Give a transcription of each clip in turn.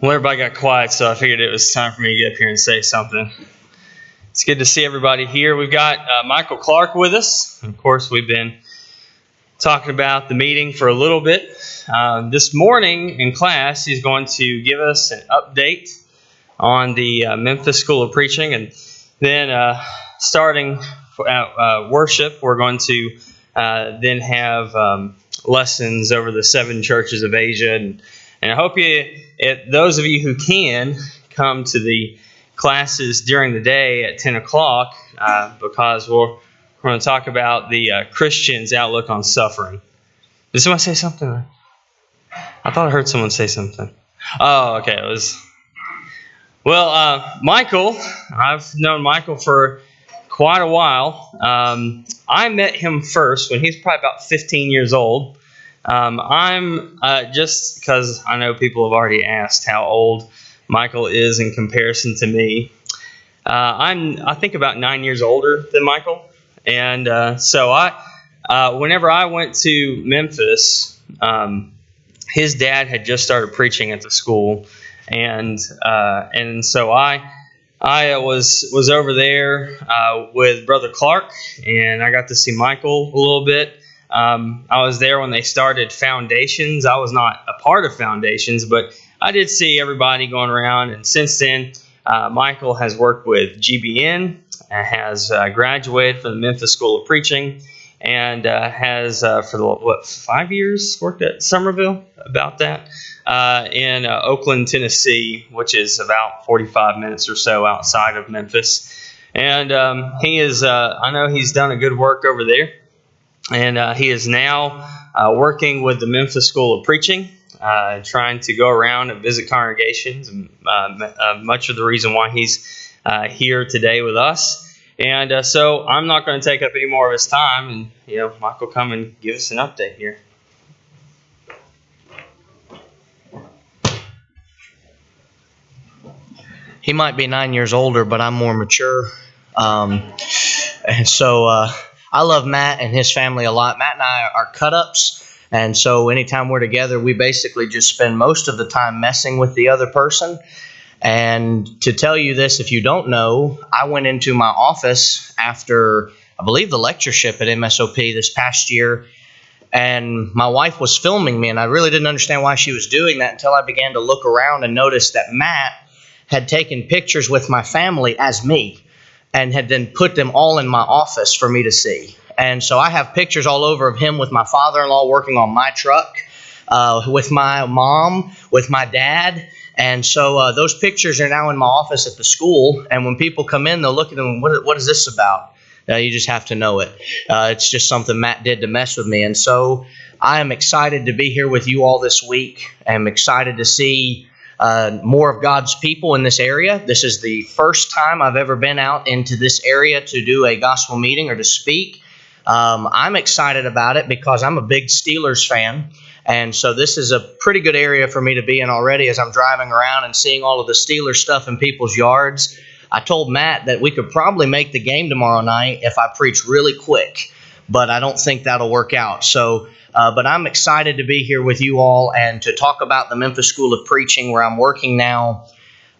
Well, everybody got quiet, so I figured it was time for me to get up here and say something. It's good to see everybody here. We've got Michael Clark with us. Of course, we've been talking about the meeting for a little bit. This morning in class, he's going to give us an update on the Memphis School of Preaching. And then starting worship, we're going to then have lessons over the 7 churches of Asia. And I hope those of you who can come to the classes during the day at 10 o'clock because we're going to talk about the Christian's outlook on suffering. Did someone say something? I thought I heard someone say something. Oh, okay. Michael, I've known Michael for quite a while. I met him first when he's probably about 15 years old. I'm just because I know people have already asked how old Michael is in comparison to me. I think about 9 years older than Michael, and so whenever I went to Memphis, his dad had just started preaching at the school, and so I was over there with Brother Clark, and I got to see Michael a little bit. I was there when they started Foundations. I was not a part of Foundations, but I did see everybody going around. And since then, Michael has worked with GBN, has graduated from the Memphis School of Preaching, and has for 5 years worked at Somerville, about that, in Oakland, Tennessee, which is about 45 minutes or so outside of Memphis. And he is, I know he's done a good work over there. And he is now working with the Memphis School of Preaching, trying to go around and visit congregations. And much of the reason why he's here today with us. And so I'm not going to take up any more of his time. And, Michael, come and give us an update here. He might be 9 years older, but I'm more mature. And so I love Matt and his family a lot. Matt and I are cut-ups, and so anytime we're together, we basically just spend most of the time messing with the other person. And to tell you this, if you don't know, I went into my office after, I believe, the lectureship at MSOP this past year, and my wife was filming me, and I really didn't understand why she was doing that until I began to look around and notice that Matt had taken pictures with my family as me, and had then put them all in my office for me to see. And so I have pictures all over of him with my father-in-law working on my truck, with my mom, with my dad. And so those pictures are now in my office at the school. And when people come in, they'll look at them, what is this about? You just have to know it. It's just something Matt did to mess with me. And so I am excited to be here with you all this week. I'm excited to see more of God's people in this area. This is the first time I've ever been out into this area to do a gospel meeting or to speak. I'm excited about it because I'm a big Steelers fan. And so this is a pretty good area for me to be in already as I'm driving around and seeing all of the Steelers stuff in people's yards. I told Matt that we could probably make the game tomorrow night if I preach really quick, but I don't think that'll work out. So, but I'm excited to be here with you all and to talk about the Memphis School of Preaching, where I'm working now.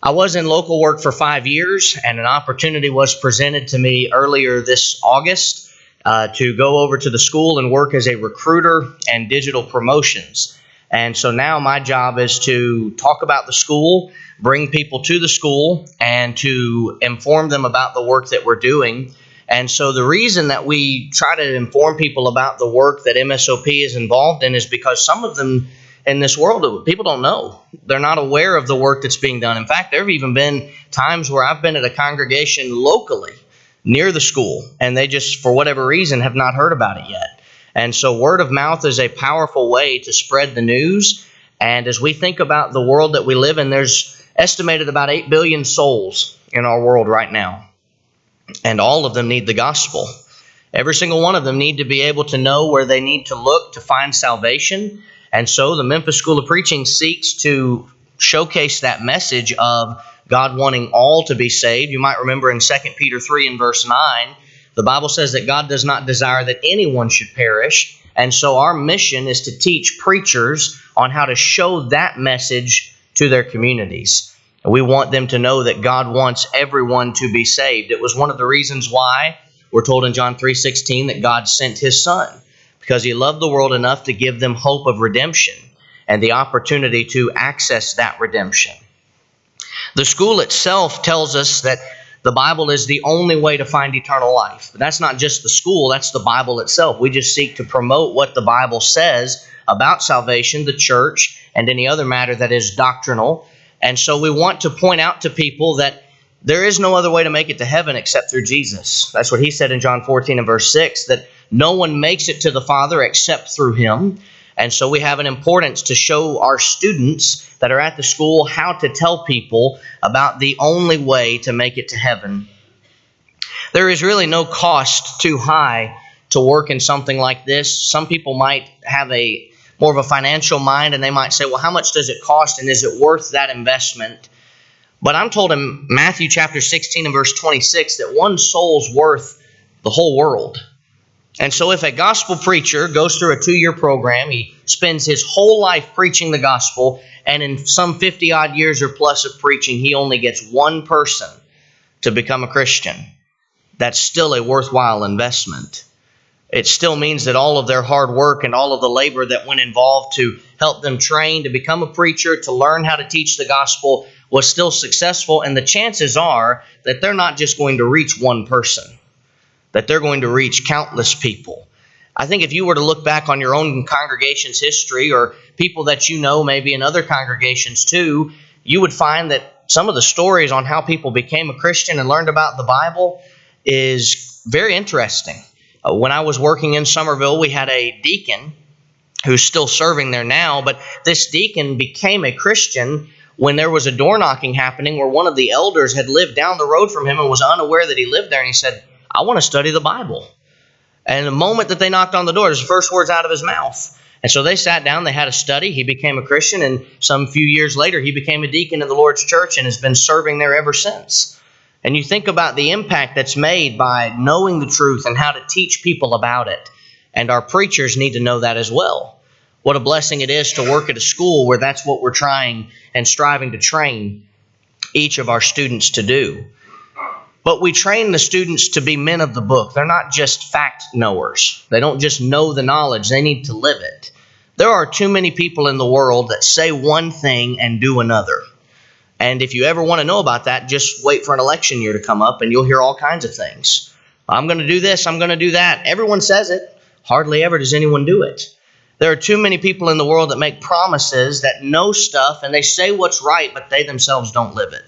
I was in local work for 5 years, and an opportunity was presented to me earlier this August to go over to the school and work as a recruiter and digital promotions. And so now my job is to talk about the school, bring people to the school, and to inform them about the work that we're doing. And so the reason that we try to inform people about the work that MSOP is involved in is because some of them in this world, people don't know. They're not aware of the work that's being done. In fact, there have even been times where I've been at a congregation locally near the school, and they just, for whatever reason, have not heard about it yet. And so word of mouth is a powerful way to spread the news. And as we think about the world that we live in, there's estimated about 8 billion souls in our world right now. And all of them need the gospel. Every single one of them need to be able to know where they need to look to find salvation. And so the Memphis School of Preaching seeks to showcase that message of God wanting all to be saved. You might remember in 2 Peter 3 and verse 9, the Bible says that God does not desire that anyone should perish. And so our mission is to teach preachers on how to show that message to their communities. And we want them to know that God wants everyone to be saved. It was one of the reasons why we're told in John 3:16 that God sent His Son, because He loved the world enough to give them hope of redemption and the opportunity to access that redemption. The school itself tells us that the Bible is the only way to find eternal life. But that's not just the school, that's the Bible itself. We just seek to promote what the Bible says about salvation, the church, and any other matter that is doctrinal. And so we want to point out to people that there is no other way to make it to heaven except through Jesus. That's what He said in John 14 and verse 6, that no one makes it to the Father except through Him. And so we have an importance to show our students that are at the school how to tell people about the only way to make it to heaven. There is really no cost too high to work in something like this. Some people might have a more of a financial mind, and they might say, well, how much does it cost, and is it worth that investment? But I'm told in Matthew chapter 16 and verse 26 that one soul's worth the whole world. And so if a gospel preacher goes through a 2-year program, he spends his whole life preaching the gospel, and in some 50-odd years or plus of preaching, he only gets one person to become a Christian, that's still a worthwhile investment. It still means that all of their hard work and all of the labor that went involved to help them train to become a preacher, to learn how to teach the gospel, was still successful, and the chances are that they're not just going to reach one person, that they're going to reach countless people. I think if you were to look back on your own congregation's history, or people that you know maybe in other congregations too, you would find that some of the stories on how people became a Christian and learned about the Bible is very interesting. When I was working in Somerville, we had a deacon who's still serving there now, but this deacon became a Christian when there was a door knocking happening where one of the elders had lived down the road from him and was unaware that he lived there, and he said, I want to study the Bible. And the moment that they knocked on the door, it was the first words out of his mouth. And so they sat down, they had a study, he became a Christian, and some few years later he became a deacon in the Lord's church and has been serving there ever since. And you think about the impact that's made by knowing the truth and how to teach people about it. And our preachers need to know that as well. What a blessing it is to work at a school where that's what we're trying and striving to train each of our students to do. But we train the students to be men of the book. They're not just fact knowers. They don't just know the knowledge. They need to live it. There are too many people in the world that say one thing and do another. And if you ever want to know about that, just wait for an election year to come up and you'll hear all kinds of things. I'm going to do this, I'm going to do that. Everyone says it. Hardly ever does anyone do it. There are too many people in the world that make promises, that know stuff, and they say what's right, but they themselves don't live it.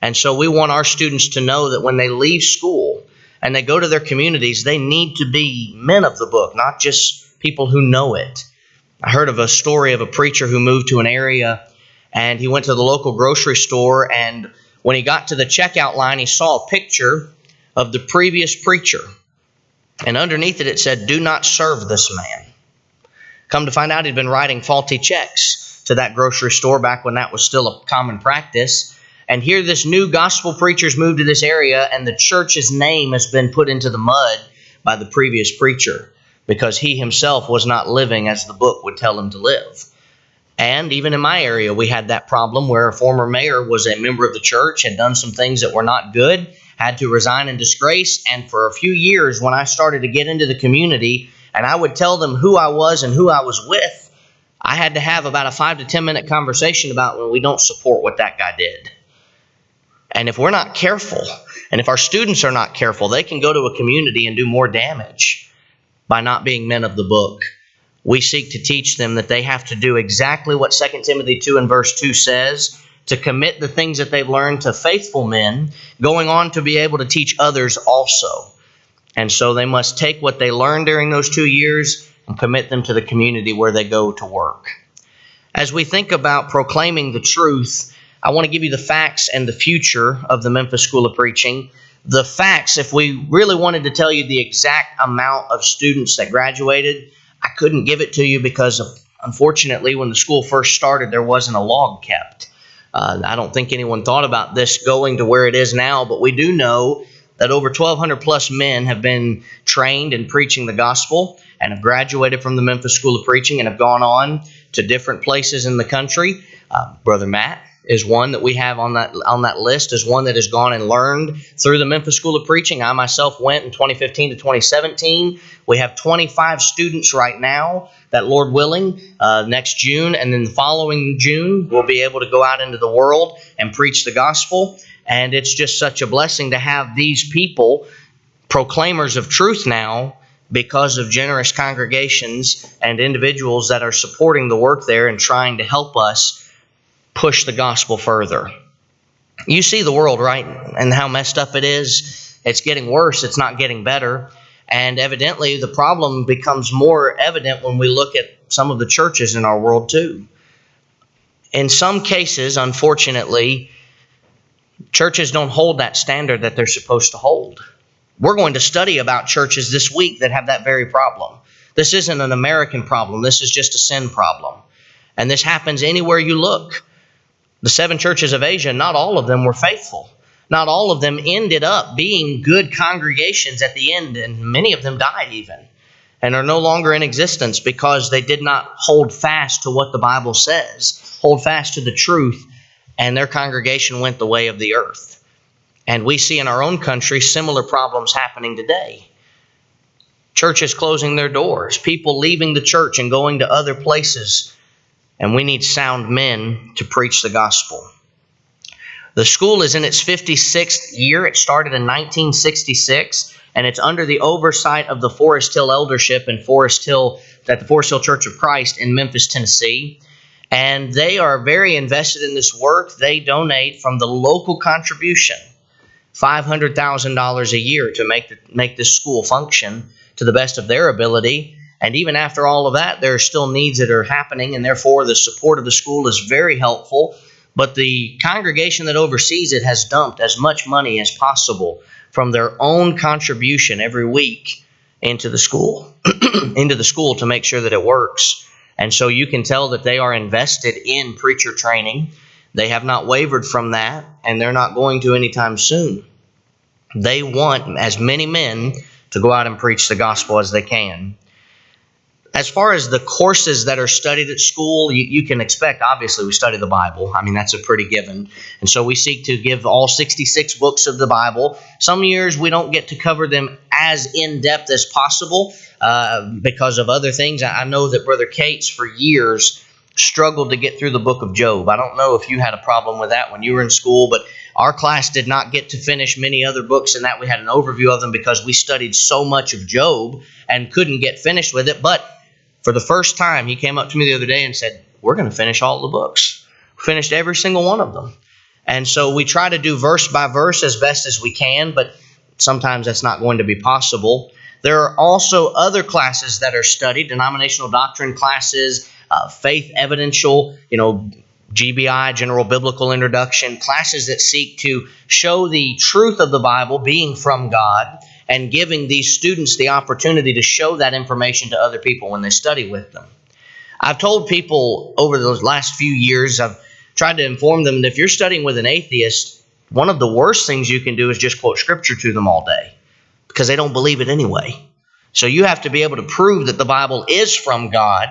And so we want our students to know that when they leave school and they go to their communities, they need to be men of the book, not just people who know it. I heard of a story of a preacher who moved to an area, and he went to the local grocery store, and when he got to the checkout line, he saw a picture of the previous preacher. And underneath it, it said, "Do not serve this man." Come to find out, he'd been writing faulty checks to that grocery store back when that was still a common practice. And here this new gospel preacher's moved to this area, and the church's name has been put into the mud by the previous preacher because he himself was not living as the book would tell him to live. And even in my area, we had that problem where a former mayor was a member of the church, had done some things that were not good, had to resign in disgrace. And for a few years, when I started to get into the community and I would tell them who I was and who I was with, I had to have about a 5 to 10 minute conversation about when we don't support what that guy did. And if we're not careful, and if our students are not careful, they can go to a community and do more damage by not being men of the book. We seek to teach them that they have to do exactly what 2 Timothy 2 and verse 2 says, to commit the things that they've learned to faithful men, going on to be able to teach others also. And so they must take what they learned during those 2 years and commit them to the community where they go to work. As we think about proclaiming the truth, I want to give you the facts and the future of the Memphis School of Preaching. The facts, if we really wanted to tell you the exact amount of students that graduated, I couldn't give it to you because, unfortunately, when the school first started, there wasn't a log kept. I don't think anyone thought about this going to where it is now, but we do know that over 1,200 plus men have been trained in preaching the gospel and have graduated from the Memphis School of Preaching and have gone on to different places in the country. Brother Matt is one that we have on that list, is one that has gone and learned through the Memphis School of Preaching. I myself went in 2015 to 2017. We have 25 students right now that, Lord willing, next June and then the following June, we'll be able to go out into the world and preach the gospel. And it's just such a blessing to have these people, proclaimers of truth now, because of generous congregations and individuals that are supporting the work there and trying to help us push the gospel further. You see the world, right? And how messed up it is. It's getting worse. It's not getting better. And evidently, the problem becomes more evident when we look at some of the churches in our world too. In some cases, unfortunately, churches don't hold that standard that they're supposed to hold. We're going to study about churches this week that have that very problem. This isn't an American problem. This is just a sin problem. And this happens anywhere you look. The 7 churches of Asia, not all of them were faithful. Not all of them ended up being good congregations at the end, and many of them died even and are no longer in existence because they did not hold fast to what the Bible says, hold fast to the truth, and their congregation went the way of the earth. And we see in our own country similar problems happening today. Churches closing their doors, people leaving the church and going to other places. And we need sound men to preach the gospel. The school is in its 56th year. It started in 1966, and it's under the oversight of the Forest Hill Eldership in Forest Hill, at the Forest Hill Church of Christ in Memphis, Tennessee. And they are very invested in this work. They donate from the local contribution, $500,000 a year to make this school function to the best of their ability. And even after all of that, there are still needs that are happening, and therefore the support of the school is very helpful. But the congregation that oversees it has dumped as much money as possible from their own contribution every week into the school, to make sure that it works. And so you can tell that they are invested in preacher training. They have not wavered from that, and they're not going to anytime soon. They want as many men to go out and preach the gospel as they can. As far as the courses that are studied at school, you can expect, obviously, we study the Bible. I mean, that's a pretty given. And so we seek to give all 66 books of the Bible. Some years we don't get to cover them as in-depth as possible because of other things. I know that Brother Cates, for years, struggled to get through the book of Job. I don't know if you had a problem with that when you were in school, but our class did not get to finish many other books in that we had an overview of them because we studied so much of Job and couldn't get finished with it. But for the first time, he came up to me the other day and said, we're going to finish all the books. We finished every single one of them. And so we try to do verse by verse as best as we can, but sometimes that's not going to be possible. There are also other classes that are studied, denominational doctrine classes, faith evidential, GBI, General Biblical Introduction, classes that seek to show the truth of the Bible being from God and giving these students the opportunity to show that information to other people when they study with them. I've told people over those last few years, I've tried to inform them that if you're studying with an atheist, one of the worst things you can do is just quote Scripture to them all day because they don't believe it anyway. So you have to be able to prove that the Bible is from God,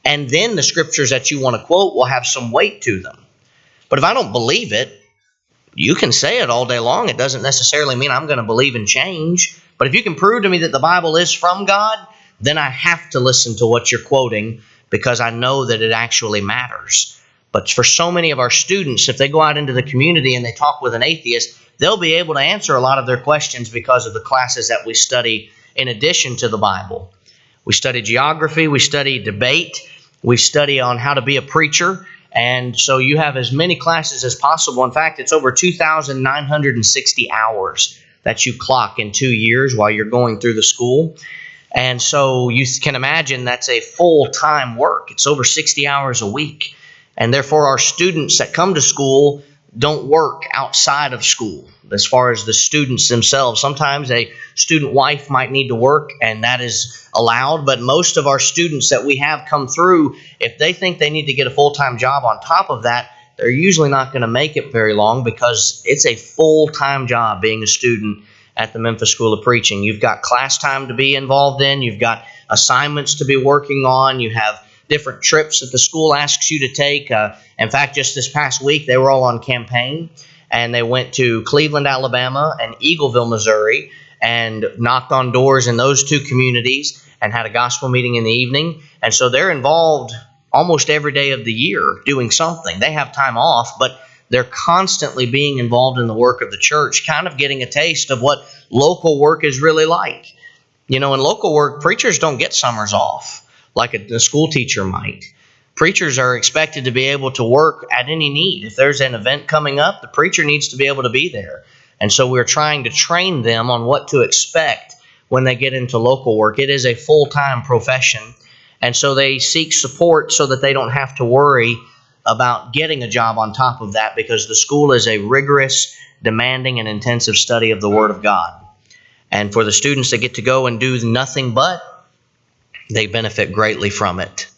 and then the scriptures that you want to quote will have some weight to them. But if I don't believe it, you can say it all day long. It doesn't necessarily mean I'm going to believe in change. But if you can prove to me that the Bible is from God, then I have to listen to what you're quoting because I know that it actually matters. But for so many of our students, if they go out into the community and they talk with an atheist, they'll be able to answer a lot of their questions because of the classes that we study in addition to the Bible. We study geography, we study debate, we study on how to be a preacher. And so you have as many classes as possible. In fact, it's over 2,960 hours that you clock in 2 years while you're going through the school. And so you can imagine that's a full-time work. It's over 60 hours a week. And therefore, our students that come to school don't work outside of school as far as the students themselves. Sometimes a student wife might need to work, and that is allowed. But most of our students that we have come through, if they think they need to get a full-time job on top of that, they're usually not going to make it very long because it's a full-time job being a student at the Memphis School of Preaching. You've got class time to be involved in. You've got assignments to be working on. You have different trips that the school asks you to take. In fact, just this past week, they were all on campaign, and they went to Cleveland, Alabama, and Eagleville, Missouri, and knocked on doors in those two communities and had a gospel meeting in the evening. And so they're involved almost every day of the year doing something. They have time off, but they're constantly being involved in the work of the church, kind of getting a taste of what local work is really like. You know, in local work, preachers don't get summers off like a school teacher might. Preachers are expected to be able to work at any need. If there's an event coming up, the preacher needs to be able to be there. And so we're trying to train them on what to expect when they get into local work. It is a full-time profession. And so they seek support so that they don't have to worry about getting a job on top of that, because the school is a rigorous, demanding, and intensive study of the Word of God. And for the students that get to go and do nothing but, they benefit greatly from it.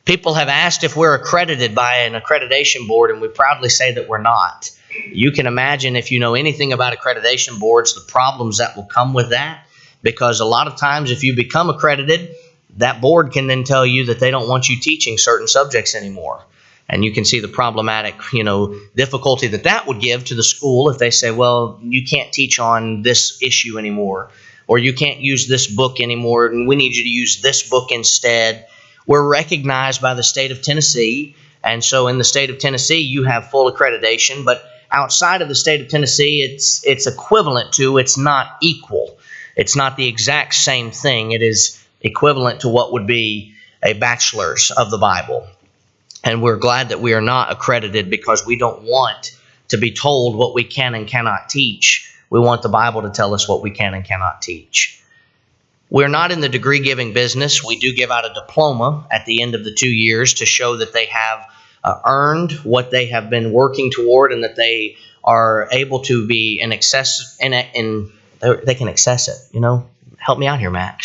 People have asked if we're accredited by an accreditation board, and we proudly say that we're not. You can imagine, if you know anything about accreditation boards, the problems that will come with that, because a lot of times if you become accredited, that board can then tell you that they don't want you teaching certain subjects anymore. And you can see the problematic, difficulty that would give to the school if they say, well, you can't teach on this issue anymore, or you can't use this book anymore, and we need you to use this book instead. We're recognized by the state of Tennessee, and so in the state of Tennessee, you have full accreditation, but outside of the state of Tennessee, it's equivalent to, it's not equal. It's not the exact same thing. It is equivalent to what would be a bachelor's of the Bible. And we're glad that we are not accredited, because we don't want to be told what we can and cannot teach. We want the Bible to tell us what we can and cannot teach. We're not in the degree-giving business. We do give out a diploma at the end of the 2 years to show that they have earned what they have been working toward, and that they are able to be they can access it, Help me out here, Matt.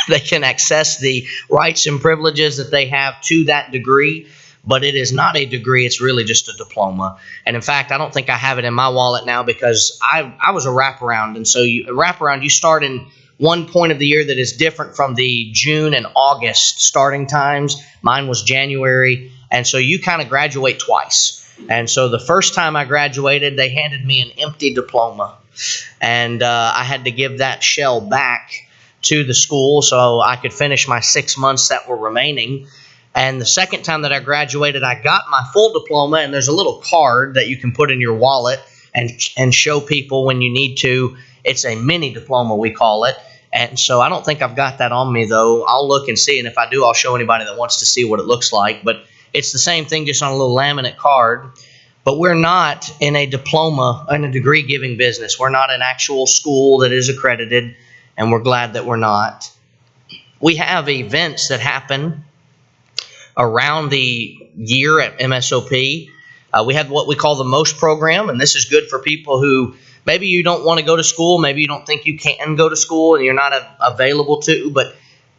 They can access the rights and privileges that they have to that degree, but it is not a degree. It's really just a diploma. And in fact, I don't think I have it in my wallet now, because I was a wraparound. And so you start in one point of the year that is different from the June and August starting times. Mine was January. And so you kind of graduate twice. And so the first time I graduated, they handed me an empty diploma. And I had to give that shell back to the school so I could finish my 6 months that were remaining. And the second time that I graduated, I got my full diploma, and there's a little card that you can put in your wallet and show people when you need to. It's a mini diploma, we call it. And so I don't think I've got that on me, though. I'll look and see, and if I do, I'll show anybody that wants to see what it looks like. But it's the same thing, just on a little laminate card. But we're not in a diploma, in a degree-giving business. We're not an actual school that is accredited, and we're glad that we're not. We have events that happen around the year at MSOP. We have what we call the MOST program, and this is good for people who maybe you don't want to go to school, maybe you don't think you can go to school and you're not available to, but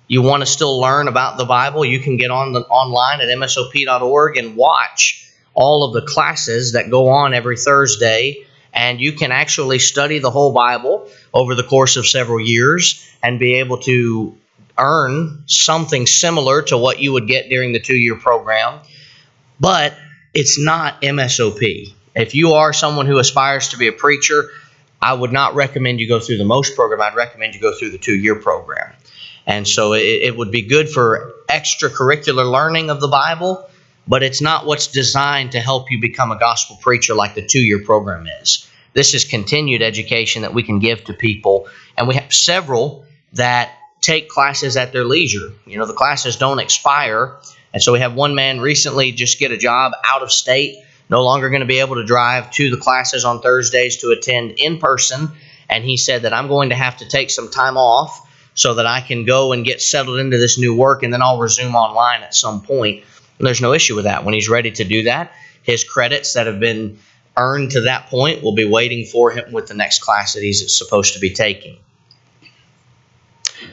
you want to still learn about the Bible. You can get online at msop.org and watch all of the classes that go on every Thursday And you can actually study the whole Bible over the course of several years and be able to earn something similar to what you would get during the 2-year program. But it's not MSOP. If you are someone who aspires to be a preacher, I would not recommend you go through the MOST program. I'd recommend you go through the 2-year program. And so it would be good for extracurricular learning of the Bible, but it's not what's designed to help you become a gospel preacher like the 2-year program is. This is continued education that we can give to people, and we have several that take classes at their leisure. You know, the classes don't expire, and so we have one man recently just get a job out of state, no longer going to be able to drive to the classes on Thursdays to attend in person, and he said that I'm going to have to take some time off so that I can go and get settled into this new work, and then I'll resume online at some point. And there's no issue with that. When he's ready to do that, his credits that have been earned to that point will be waiting for him with the next class that he's supposed to be taking.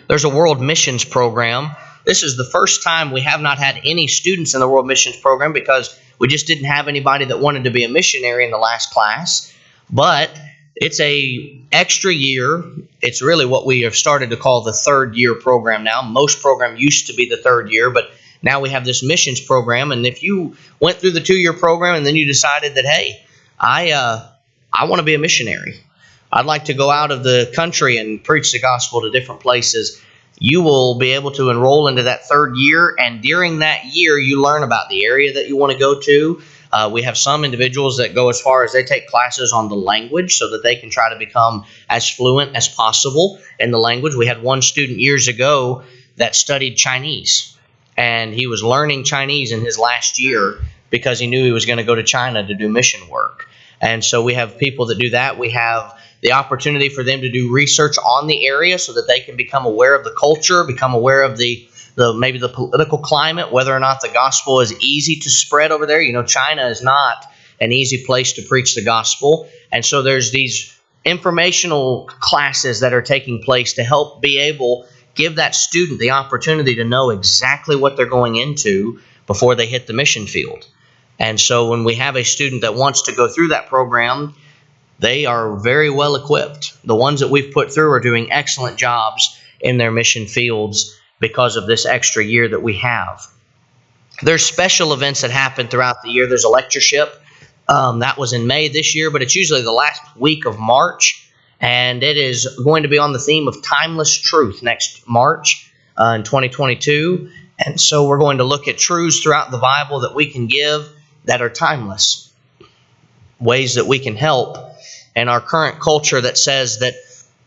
There's a World Missions Program. This is the first time we have not had any students in the World Missions Program because we just didn't have anybody that wanted to be a missionary in the last class. But it's a extra year. It's really what we have started to call the 3rd year program now. Most program used to be the 3rd year, but now we have this missions program. And if you went through the 2-year program and then you decided that, hey, I want to be a missionary, I'd like to go out of the country and preach the gospel to different places, you will be able to enroll into that 3rd year. And during that year, you learn about the area that you want to go to. We have some individuals that go as far as they take classes on the language so that they can try to become as fluent as possible in the language. We had one student years ago that studied Chinese, and he was learning Chinese in his last year because he knew he was going to go to China to do mission work. And so we have people that do that. We have the opportunity for them to do research on the area so that they can become aware of the culture, become aware of maybe the political climate, whether or not the gospel is easy to spread over there. You know, China is not an easy place to preach the gospel. And so there's these informational classes that are taking place to help be able give that student the opportunity to know exactly what they're going into before they hit the mission field. And so when we have a student that wants to go through that program, they are very well equipped. The ones that we've put through are doing excellent jobs in their mission fields because of this extra year that we have. There's special events that happen throughout the year. There's a lectureship. That was in May this year, but it's usually the last week of March. And it is going to be on the theme of timeless truth next March in 2022. And so we're going to look at truths throughout the Bible that we can give that are timeless, ways that we can help. And our current culture that says that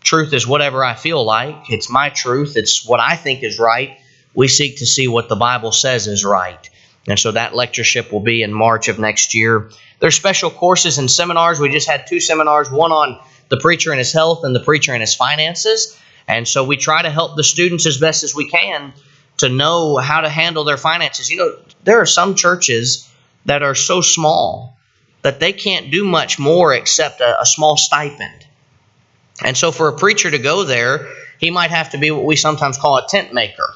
truth is whatever I feel like, it's my truth, it's what I think is right, we seek to see what the Bible says is right. And so that lectureship will be in March of next year. There's special courses and seminars. We just had 2 seminars, one on the preacher and his health and the preacher and his finances. And so we try to help the students as best as we can to know how to handle their finances. You know, there are some churches that are so small that they can't do much more except a small stipend. And so for a preacher to go there, he might have to be what we sometimes call a tent maker.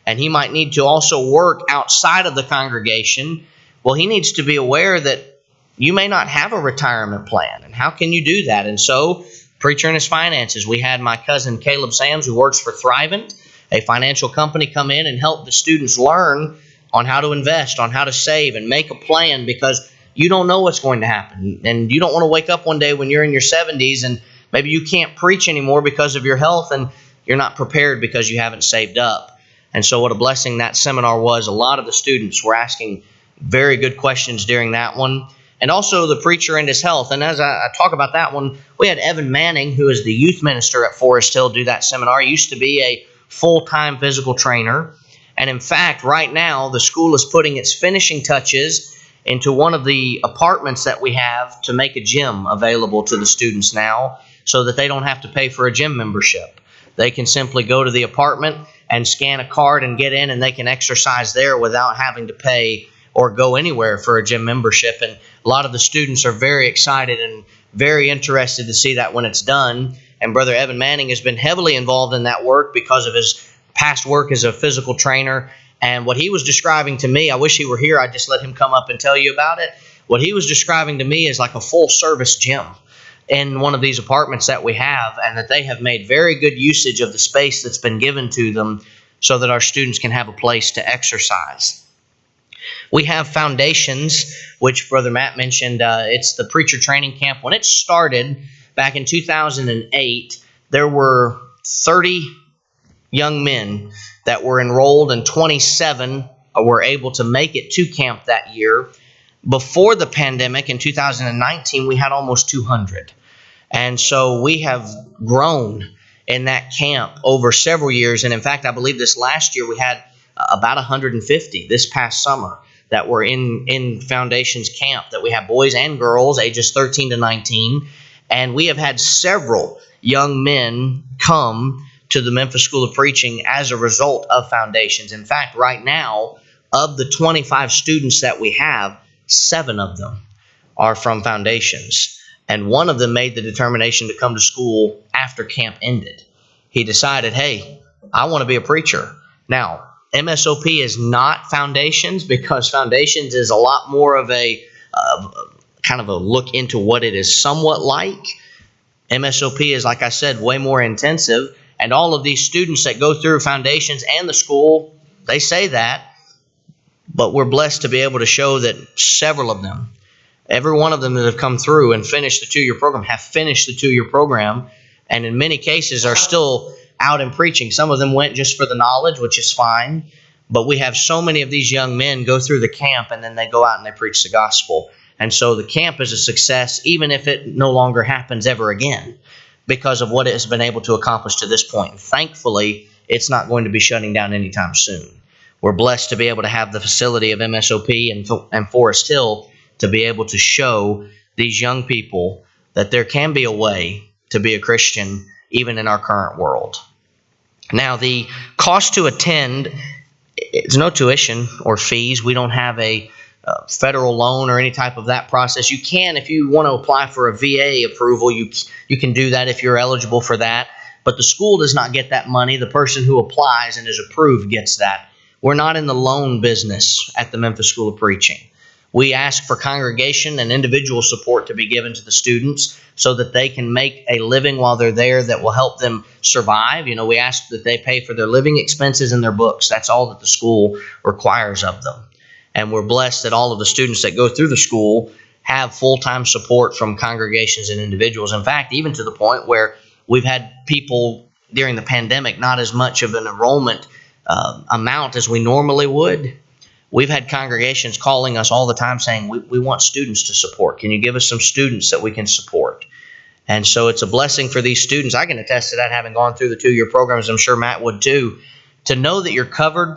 And he might need to also work outside of the congregation. Well, he needs to be aware that you may not have a retirement plan. And how can you do that? And so, preacher and his finances. We had my cousin Caleb Sams, who works for Thrivent, a financial company, come in and help the students learn on how to invest, on how to save, and make a plan, because you don't know what's going to happen. And you don't want to wake up one day when you're in your 70s and maybe you can't preach anymore because of your health and you're not prepared because you haven't saved up. And so what a blessing that seminar was. A lot of the students were asking very good questions during that one. And also the preacher and his health. And as I talk about that one, we had Evan Manning, who is the youth minister at Forest Hill, do that seminar. He used to be a full-time physical trainer. And in fact, right now, the school is putting its finishing touches into one of the apartments that we have to make a gym available to the students now so that they don't have to pay for a gym membership. They can simply go to the apartment and scan a card and get in, and they can exercise there without having to pay or go anywhere for a gym membership. And a lot of the students are very excited and very interested to see that when it's done. And Brother Evan Manning has been heavily involved in that work because of his past work as a physical trainer. And what he was describing to me, I wish he were here, I'd just let him come up and tell you about it. What he was describing to me is like a full-service gym. in one of these apartments that we have, and that they have made very good usage of the space that's been given to them so that our students can have a place to exercise. We have Foundations, which Brother Matt mentioned. It's the preacher training camp. When it started back in 2008, there were 30 young men that were enrolled, and 27 were able to make it to camp that year. Before the pandemic in 2019, we had almost 200. And so we have grown in that camp over several years. And in fact, I believe this last year we had about 150 this past summer that were in Foundations camp, that we have boys and girls ages 13 to 19. And we have had several young men come to the Memphis School of Preaching as a result of Foundations. In fact, right now, of the 25 students that we have, 7 of them are from Foundations. And one of them made the determination to come to school after camp ended. He decided, hey, I want to be a preacher. Now, MSOP is not Foundations, because Foundations is a lot more of a kind of a look into what it is somewhat like. MSOP is, like I said, way more intensive. And all of these students that go through Foundations and the school, they say that. But we're blessed to be able to show that several of them, every one of them that have come through and finished the 2-year program, have finished the 2-year program, and in many cases are still out in preaching. Some of them went just for the knowledge, which is fine. But we have so many of these young men go through the camp, and then they go out and they preach the gospel. And so the camp is a success, even if it no longer happens ever again, because of what it has been able to accomplish to this point. And thankfully, it's not going to be shutting down anytime soon. We're blessed to be able to have the facility of MSOP and Forest Hill to be able to show these young people that there can be a way to be a Christian even in our current world. Now, the cost to attend is no tuition or fees. We don't have a federal loan or any type of that process. You can, if you want to apply for a VA approval, you can do that if you're eligible for that. But the school does not get that money. The person who applies and is approved gets that. We're not in the loan business at the Memphis School of Preaching. We ask for congregation and individual support to be given to the students so that they can make a living while they're there that will help them survive. You know, we ask that they pay for their living expenses and their books. That's all that the school requires of them. And we're blessed that all of the students that go through the school have full-time support from congregations and individuals. In fact, even to the point where we've had people during the pandemic, not as much of an enrollment amount as we normally would. We've had congregations calling us all the time saying, we want students to support. Can you give us some students that we can support? And so it's a blessing for these students. I can attest to that, having gone through the 2-year programs. I'm sure Matt would too. To know that you're covered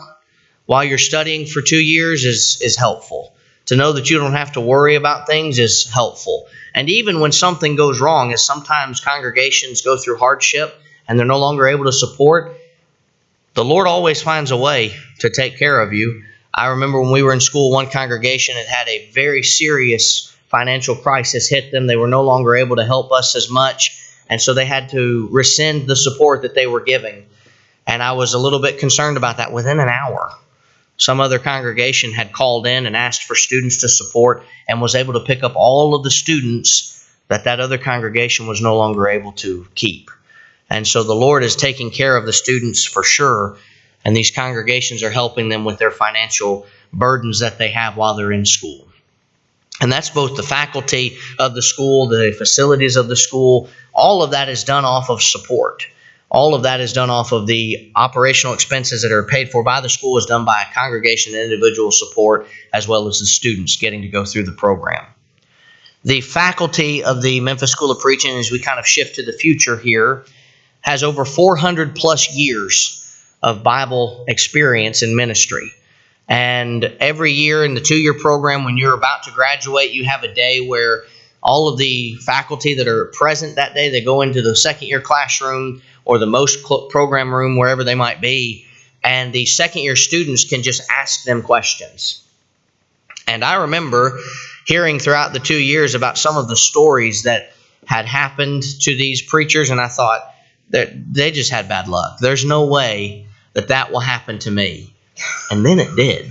while you're studying for 2 years is helpful. To know that you don't have to worry about things is helpful. And even when something goes wrong, as sometimes congregations go through hardship and they're no longer able to support, the Lord always finds a way to take care of you. I remember when we were in school, one congregation had a very serious financial crisis hit them. They were no longer able to help us as much, and so they had to rescind the support that they were giving. And I was a little bit concerned about that. Within an hour, some other congregation had called in and asked for students to support and was able to pick up all of the students that other congregation was no longer able to keep. And so the Lord is taking care of the students for sure, and these congregations are helping them with their financial burdens that they have while they're in school. And that's both the faculty of the school, the facilities of the school. All of that is done off of support. All of that is done off of the operational expenses that are paid for by the school, is done by a congregation and individual support, as well as the students getting to go through the program. The faculty of the Memphis School of Preaching, as we kind of shift to the future here, has over 400 plus years of Bible experience in ministry. And every year in the 2-year program, when you're about to graduate, you have a day where all of the faculty that are present that day, they go into the 2nd-year classroom or the most program room, wherever they might be, and the 2nd-year students can just ask them questions. And I remember hearing throughout the 2 years about some of the stories that had happened to these preachers, and I thought that they just had bad luck. There's no way that will happen to me. And then it did.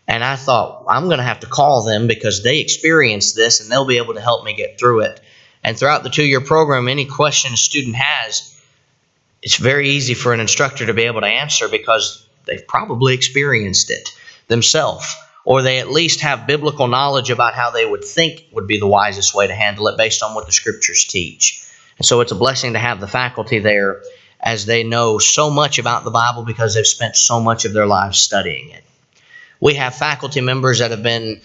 And I thought, I'm going to have to call them because they experienced this and they'll be able to help me get through it. And throughout the 2-year program, any question a student has, it's very easy for an instructor to be able to answer because they've probably experienced it themselves, or they at least have biblical knowledge about how they would think would be the wisest way to handle it based on what the scriptures teach. And so it's a blessing to have the faculty there, as they know so much about the Bible because they've spent so much of their lives studying it. We have faculty members that have been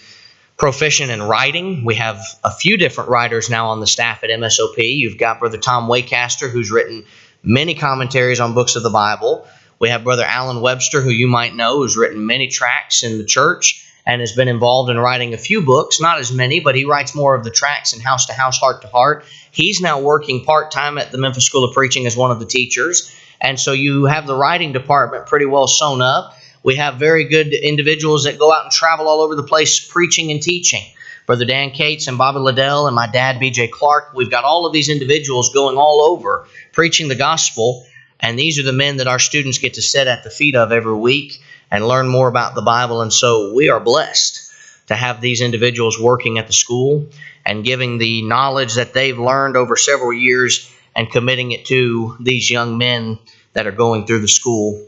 proficient in writing. We have a few different writers now on the staff at MSOP. You've got Brother Tom Waycaster, who's written many commentaries on books of the Bible. We have Brother Alan Webster, who you might know, who's written many tracts in the church and has been involved in writing a few books, not as many, but he writes more of the tracts in House to House, Heart to Heart. He's now working part-time at the Memphis School of Preaching as one of the teachers. And so you have the writing department pretty well sewn up. We have very good individuals that go out and travel all over the place preaching and teaching. Brother Dan Cates and Bobby Liddell and my dad, B.J. Clark. We've got all of these individuals going all over preaching the gospel. And these are the men that our students get to sit at the feet of every week and learn more about the Bible. And so we are blessed to have these individuals working at the school and giving the knowledge that they've learned over several years and committing it to these young men that are going through the school.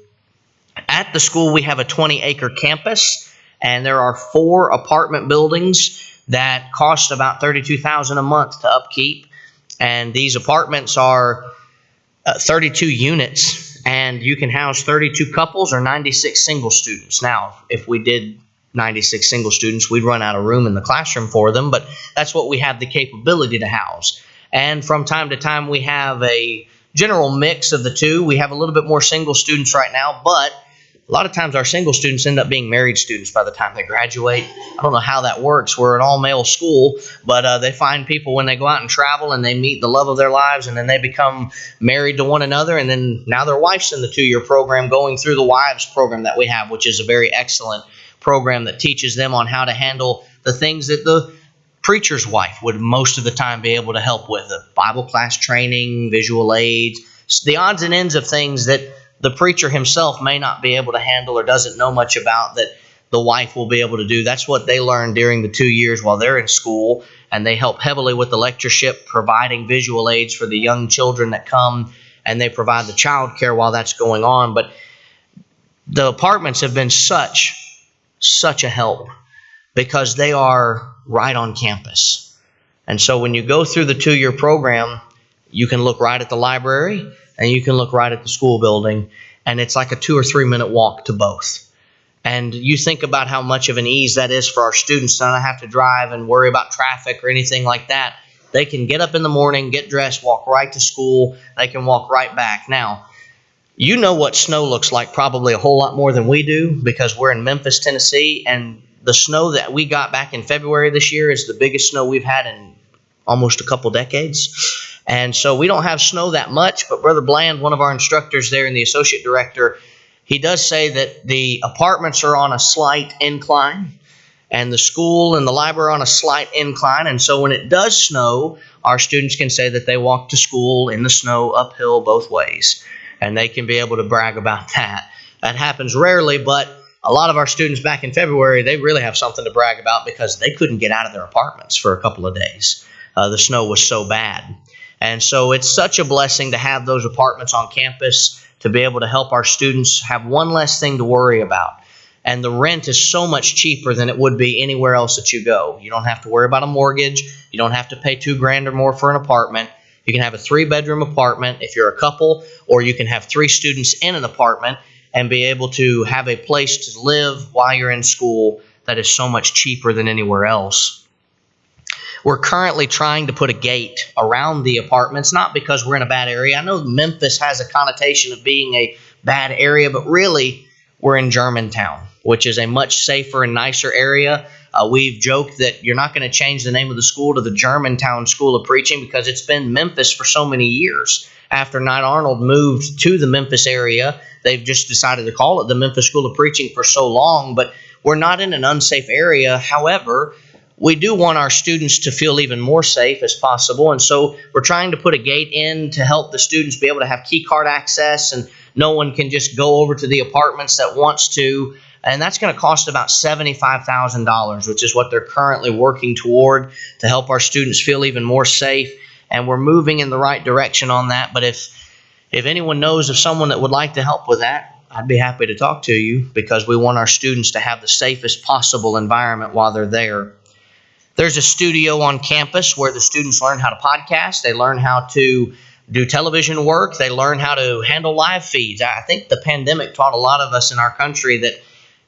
At the school, we have a 20-acre campus, and there are 4 apartment buildings that cost about $32,000 a month to upkeep. And these apartments are 32 units, and you can house 32 couples or 96 single students. Now, if we did 96 single students, we'd run out of room in the classroom for them, but that's what we have the capability to house. And from time to time, we have a general mix of the two. We have a little bit more single students right now, but a lot of times our single students end up being married students by the time they graduate. I don't know how that works. We're an all-male school, but they find people when they go out and travel and they meet the love of their lives, and then they become married to one another, and then now their wife's in the 2-year program going through the wives program that we have, which is a very excellent program that teaches them on how to handle the things that the preacher's wife would most of the time be able to help with. Bible class training, visual aids, the odds and ends of things that the preacher himself may not be able to handle or doesn't know much about that the wife will be able to do. That's what they learn during the 2 years while they're in school, and they help heavily with the lectureship, providing visual aids for the young children that come, and they provide the child care while that's going on. But the apartments have been such a help because they are right on campus. And so when you go through the 2-year program, you can look right at the library and you can look right at the school building, and it's like a 2 or 3 minute walk to both. And you think about how much of an ease that is for our students to not have to drive and worry about traffic or anything like that. They can get up in the morning, get dressed, walk right to school. They can walk right back. Now, you know what snow looks like probably a whole lot more than we do because we're in Memphis, Tennessee, and the snow that we got back in February this year is the biggest snow we've had in almost a couple decades. And so we don't have snow that much, but Brother Bland, one of our instructors there and the associate director, he does say that the apartments are on a slight incline and the school and the library are on a slight incline. And so when it does snow, our students can say that they walk to school in the snow uphill both ways. And they can be able to brag about that. That happens rarely, but a lot of our students back in February, they really have something to brag about because they couldn't get out of their apartments for a couple of days. The snow was so bad. And so it's such a blessing to have those apartments on campus to be able to help our students have one less thing to worry about. And the rent is so much cheaper than it would be anywhere else that you go. You don't have to worry about a mortgage. You don't have to pay $2,000 or more for an apartment. You can have a 3-bedroom apartment if you're a couple, or you can have 3 students in an apartment and be able to have a place to live while you're in school that is so much cheaper than anywhere else. We're currently trying to put a gate around the apartments, not because we're in a bad area. I know Memphis has a connotation of being a bad area, but really we're in Germantown, which is a much safer and nicer area. We've joked that you're not going to change the name of the school to the Germantown School of Preaching because it's been Memphis for so many years. After Knight Arnold moved to the Memphis area, they've just decided to call it the Memphis School of Preaching for so long, but we're not in an unsafe area. However, we do want our students to feel even more safe as possible, and so we're trying to put a gate in to help the students be able to have key card access, and no one can just go over to the apartments that wants to, and that's going to cost about $75,000, which is what they're currently working toward to help our students feel even more safe and we're moving in the right direction on that. But if anyone knows of someone that would like to help with that, I'd be happy to talk to you, because we want our students to have the safest possible environment while they're there. There's a studio on campus where the students learn how to podcast. They learn how to do television work. They learn how to handle live feeds. I think the pandemic taught a lot of us in our country that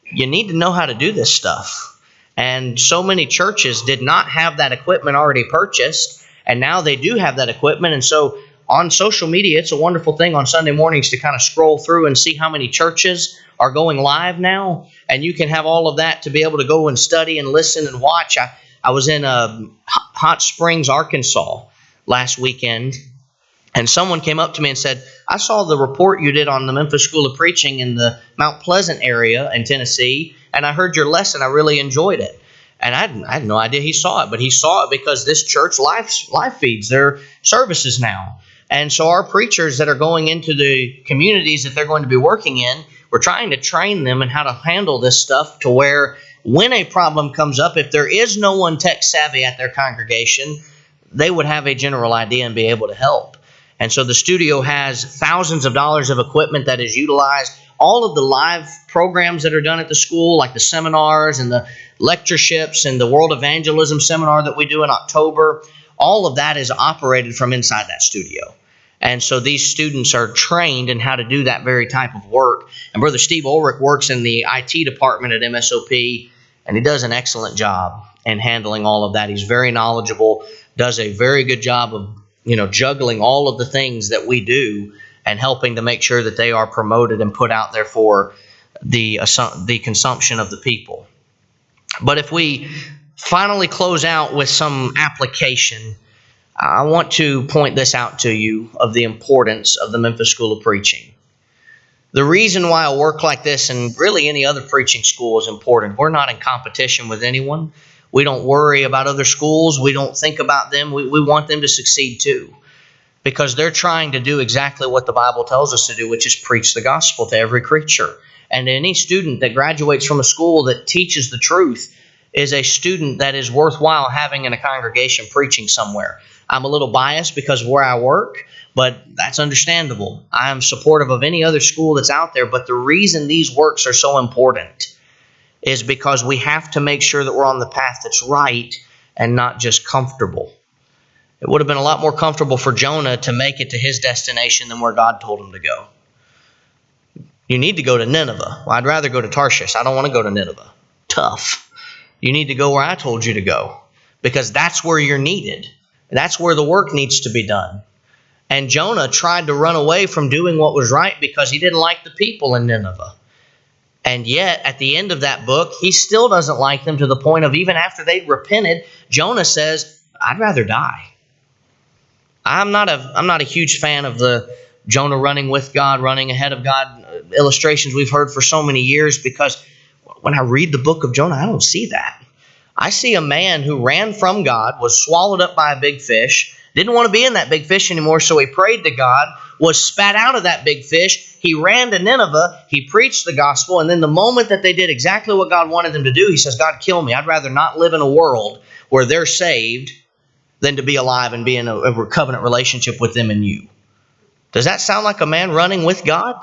you need to know how to do this stuff. And so many churches did not have that equipment already purchased, and now they do have that equipment. And so on social media, it's a wonderful thing on Sunday mornings to kind of scroll through and see how many churches are going live now. And you can have all of that to be able to go and study and listen and watch. I was in Hot Springs, Arkansas last weekend, and someone came up to me and said, I saw the report you did on the Memphis School of Preaching in the Mount Pleasant area in Tennessee, and I heard your lesson. I really enjoyed it. And I had no idea he saw it, but he saw it because this church live feeds their services now. And so our preachers that are going into the communities that they're going to be working in, we're trying to train them in how to handle this stuff to where when a problem comes up, if there is no one tech savvy at their congregation, they would have a general idea and be able to help. And so the studio has thousands of dollars of equipment that is utilized. All of the live programs that are done at the school, like the seminars and the lectureships and the World Evangelism Seminar that we do in October, all of that is operated from inside that studio. And so these students are trained in how to do that very type of work. And Brother Steve Ulrich works in the IT department at MSOP, and he does an excellent job in handling all of that. He's very knowledgeable, does a very good job of juggling all of the things that we do and helping to make sure that they are promoted and put out there for the consumption of the people. But if we finally close out with some application, I want to point this out to you of the importance of the Memphis School of Preaching. The reason why a work like this and really any other preaching school is important, we're not in competition with anyone. We don't worry about other schools. We don't think about them. We want them to succeed too, because they're trying to do exactly what the Bible tells us to do, which is preach the gospel to every creature. And any student that graduates from a school that teaches the truth is a student that is worthwhile having in a congregation preaching somewhere. I'm a little biased because of where I work, but that's understandable. I am supportive of any other school that's out there, but the reason these works are so important is because we have to make sure that we're on the path that's right and not just comfortable. It would have been a lot more comfortable for Jonah to make it to his destination than where God told him to go. You need to go to Nineveh. Well, I'd rather go to Tarshish. I don't want to go to Nineveh. Tough. You need to go where I told you to go, because that's where you're needed. That's where the work needs to be done. And Jonah tried to run away from doing what was right because he didn't like the people in Nineveh. And yet, at the end of that book, he still doesn't like them, to the point of even after they'd repented, Jonah says, I'd rather die. I'm not a huge fan of the Jonah running with God, running ahead of God illustrations we've heard for so many years, because when I read the book of Jonah, I don't see that. I see a man who ran from God, was swallowed up by a big fish, didn't want to be in that big fish anymore, so he prayed to God, was spat out of that big fish. He ran to Nineveh, he preached the gospel, and then the moment that they did exactly what God wanted them to do, he says, God, kill me. I'd rather not live in a world where they're saved than to be alive and be in a covenant relationship with them and you. Does that sound like a man running with God?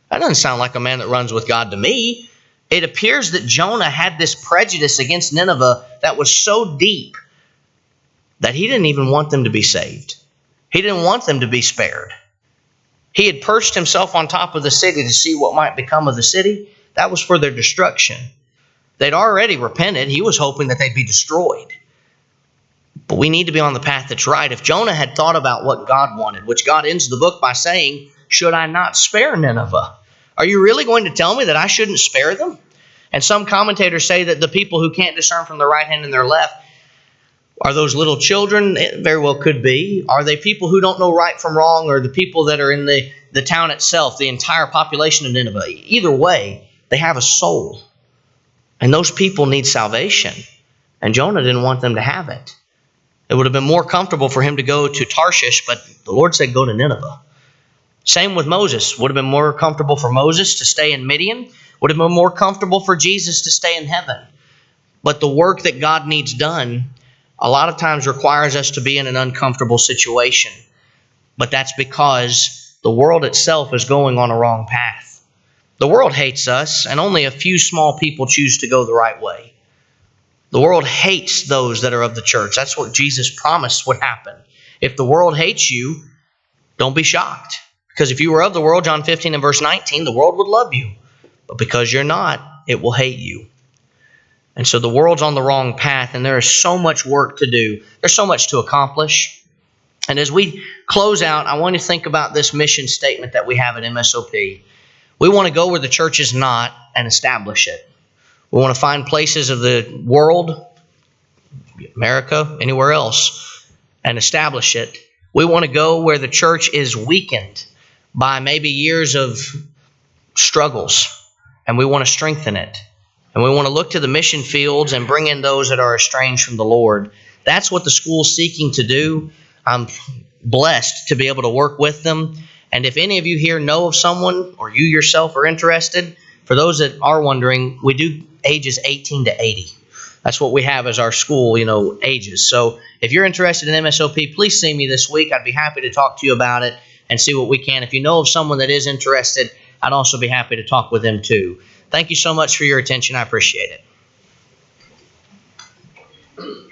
That doesn't sound like a man that runs with God to me. It appears that Jonah had this prejudice against Nineveh that was so deep that he didn't even want them to be saved. He didn't want them to be spared. He had perched himself on top of the city to see what might become of the city. That was for their destruction. They'd already repented. He was hoping that they'd be destroyed. But we need to be on the path that's right. If Jonah had thought about what God wanted, which God ends the book by saying, should I not spare Nineveh? Are you really going to tell me that I shouldn't spare them? And some commentators say that the people who can't discern from their right hand and their left, are those little children? It very well could be. Are they people who don't know right from wrong, or the people that are in the town itself, the entire population of Nineveh? Either way, they have a soul. And those people need salvation. And Jonah didn't want them to have it. It would have been more comfortable for him to go to Tarshish, but the Lord said go to Nineveh. Same with Moses. Would have been more comfortable for Moses to stay in Midian. Would have been more comfortable for Jesus to stay in heaven. But the work that God needs done, a lot of times requires us to be in an uncomfortable situation. But that's because the world itself is going on a wrong path. The world hates us, and only a few small people choose to go the right way. The world hates those that are of the church. That's what Jesus promised would happen. If the world hates you, don't be shocked. Because if you were of the world, John 15 and verse 19, the world would love you. But because you're not, it will hate you. And so the world's on the wrong path, and there is so much work to do. There's so much to accomplish. And as we close out, I want you to think about this mission statement that we have at MSOP. We want to go where the church is not and establish it. We want to find places of the world, America, anywhere else, and establish it. We want to go where the church is weakened by maybe years of struggles, and we want to strengthen it. And we want to look to the mission fields and bring in those that are estranged from the Lord. That's what the school's seeking to do. I'm blessed to be able to work with them. And if any of you here know of someone, or you yourself are interested, for those that are wondering, we do ages 18 to 80. That's what we have as our school, ages. So if you're interested in MSOP, please see me this week. I'd be happy to talk to you about it and see what we can. If you know of someone that is interested, I'd also be happy to talk with them too. Thank you so much for your attention. I appreciate it.